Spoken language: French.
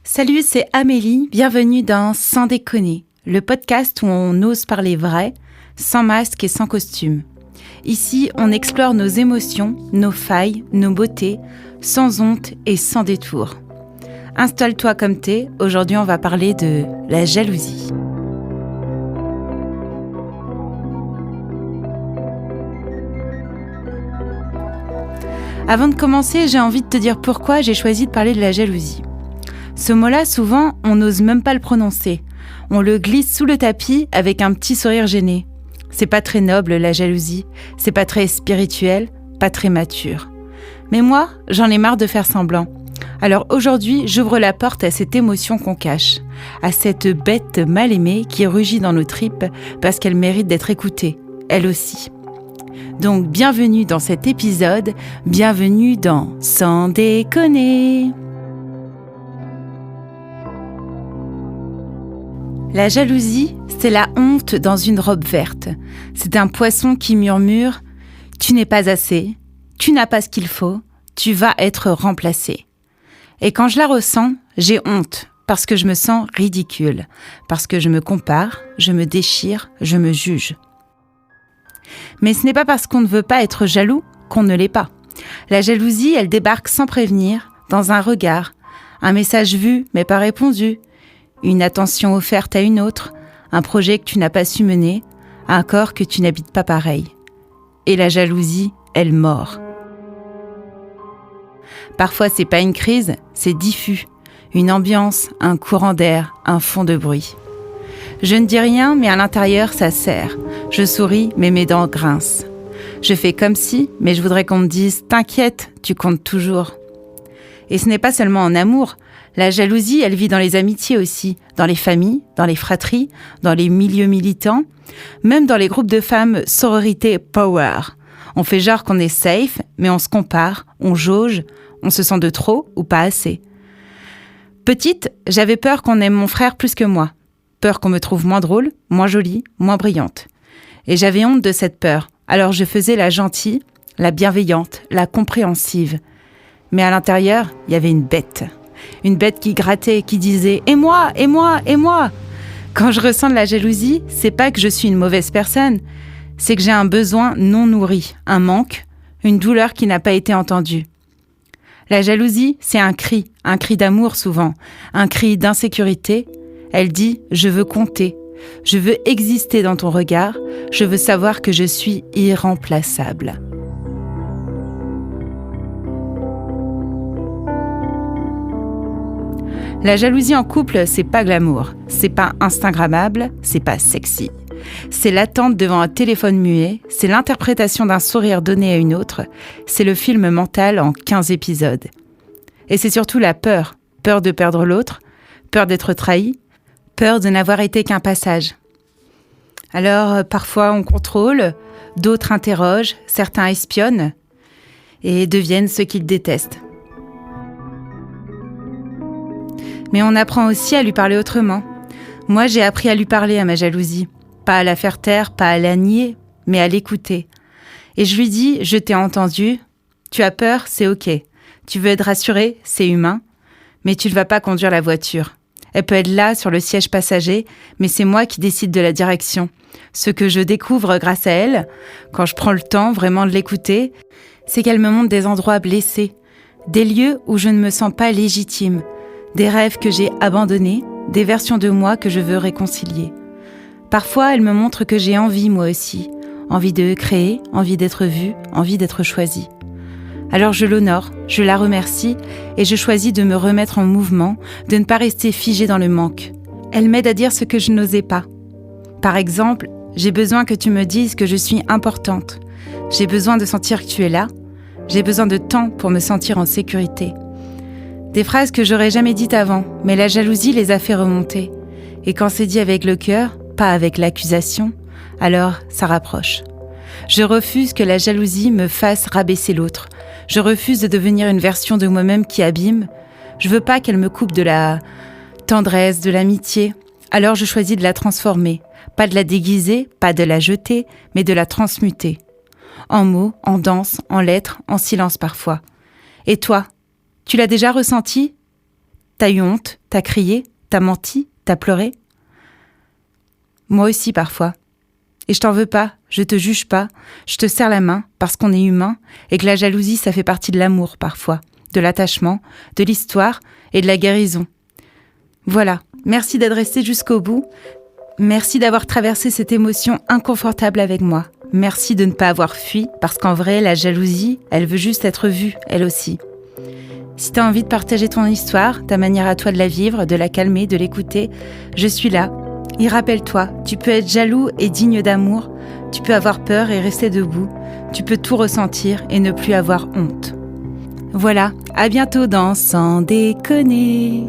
Salut, c'est Amélie, bienvenue dans Sans déconner, le podcast où on ose parler vrai, sans masque et sans costume. Ici, on explore nos émotions, nos failles, nos beautés, sans honte et sans détour. Installe-toi comme t'es, aujourd'hui on va parler de la jalousie. Avant de commencer, j'ai envie de te dire pourquoi j'ai choisi de parler de la jalousie. Ce mot-là, souvent, on n'ose même pas le prononcer. On le glisse sous le tapis avec un petit sourire gêné. C'est pas très noble, la jalousie. C'est pas très spirituel, pas très mature. Mais moi, j'en ai marre de faire semblant. Alors aujourd'hui, j'ouvre la porte à cette émotion qu'on cache, à cette bête mal aimée qui rugit dans nos tripes parce qu'elle mérite d'être écoutée, elle aussi. Donc, bienvenue dans cet épisode, bienvenue dans Sans déconner. La jalousie, c'est la honte dans une robe verte. C'est un poisson qui murmure « Tu n'es pas assez, tu n'as pas ce qu'il faut, tu vas être remplacé ». Et quand je la ressens, j'ai honte parce que je me sens ridicule, parce que je me compare, je me déchire, je me juge. Mais ce n'est pas parce qu'on ne veut pas être jaloux qu'on ne l'est pas. La jalousie, elle débarque sans prévenir, dans un regard, un message vu mais pas répondu, une attention offerte à une autre, un projet que tu n'as pas su mener, un corps que tu n'habites pas pareil. Et la jalousie, elle mord. Parfois, c'est pas une crise, c'est diffus. Une ambiance, un courant d'air, un fond de bruit. Je ne dis rien, mais à l'intérieur, ça serre. Je souris, mais mes dents grincent. Je fais comme si, mais je voudrais qu'on me dise « T'inquiète, tu comptes toujours ». Et ce n'est pas seulement en amour. La jalousie, elle vit dans les amitiés aussi, dans les familles, dans les fratries, dans les milieux militants, même dans les groupes de femmes sororité power. On fait genre qu'on est safe, mais on se compare, on jauge, on se sent de trop ou pas assez. Petite, j'avais peur qu'on aime mon frère plus que moi. Peur qu'on me trouve moins drôle, moins jolie, moins brillante. Et j'avais honte de cette peur, alors je faisais la gentille, la bienveillante, la compréhensive. Mais à l'intérieur, il y avait une bête. Une bête qui grattait, qui disait « Et moi, et moi, et moi !» Quand je ressens de la jalousie, c'est pas que je suis une mauvaise personne, c'est que j'ai un besoin non nourri, un manque, une douleur qui n'a pas été entendue. La jalousie, c'est un cri d'amour souvent, un cri d'insécurité. Elle dit « Je veux compter, je veux exister dans ton regard, je veux savoir que je suis irremplaçable. » La jalousie en couple, c'est pas glamour, c'est pas instagrammable, c'est pas sexy. C'est l'attente devant un téléphone muet, c'est l'interprétation d'un sourire donné à une autre, c'est le film mental en 15 épisodes. Et c'est surtout la peur de perdre l'autre, peur d'être trahi, peur de n'avoir été qu'un passage. Alors, parfois on contrôle, d'autres interrogent, certains espionnent et deviennent ceux qu'ils détestent. Mais on apprend aussi à lui parler autrement. Moi, j'ai appris à lui parler à ma jalousie. Pas à la faire taire, pas à la nier, mais à l'écouter. Et je lui dis, je t'ai entendu, tu as peur, c'est ok. Tu veux être rassuré, c'est humain, mais tu ne vas pas conduire la voiture. Elle peut être là, sur le siège passager, mais c'est moi qui décide de la direction. Ce que je découvre grâce à elle, quand je prends le temps vraiment de l'écouter, c'est qu'elle me montre des endroits blessés, des lieux où je ne me sens pas légitime, des rêves que j'ai abandonnés, des versions de moi que je veux réconcilier. Parfois, elle me montre que j'ai envie, moi aussi. Envie de créer, envie d'être vue, envie d'être choisie. Alors je l'honore, je la remercie et je choisis de me remettre en mouvement, de ne pas rester figée dans le manque. Elle m'aide à dire ce que je n'osais pas. Par exemple, j'ai besoin que tu me dises que je suis importante. J'ai besoin de sentir que tu es là. J'ai besoin de temps pour me sentir en sécurité. Des phrases que j'aurais jamais dites avant, mais la jalousie les a fait remonter. Et quand c'est dit avec le cœur, pas avec l'accusation, alors ça rapproche. Je refuse que la jalousie me fasse rabaisser l'autre. Je refuse de devenir une version de moi-même qui abîme. Je veux pas qu'elle me coupe de la tendresse, de l'amitié. Alors je choisis de la transformer. Pas de la déguiser, pas de la jeter, mais de la transmuter. En mots, en danse, en lettres, en silence parfois. Et toi ? Tu l'as déjà ressenti ? T'as eu honte, t'as crié, t'as menti, t'as pleuré. Moi aussi parfois. Et je t'en veux pas, je te juge pas, je te serre la main parce qu'on est humain et que la jalousie ça fait partie de l'amour parfois, de l'attachement, de l'histoire et de la guérison. Voilà, merci d'être resté jusqu'au bout. Merci d'avoir traversé cette émotion inconfortable avec moi. Merci de ne pas avoir fui, parce qu'en vrai, la jalousie, elle veut juste être vue, elle aussi. Si tu as envie de partager ton histoire, ta manière à toi de la vivre, de la calmer, de l'écouter, je suis là. Et rappelle-toi, tu peux être jaloux et digne d'amour, tu peux avoir peur et rester debout, tu peux tout ressentir et ne plus avoir honte. Voilà, à bientôt dans Sans déconner.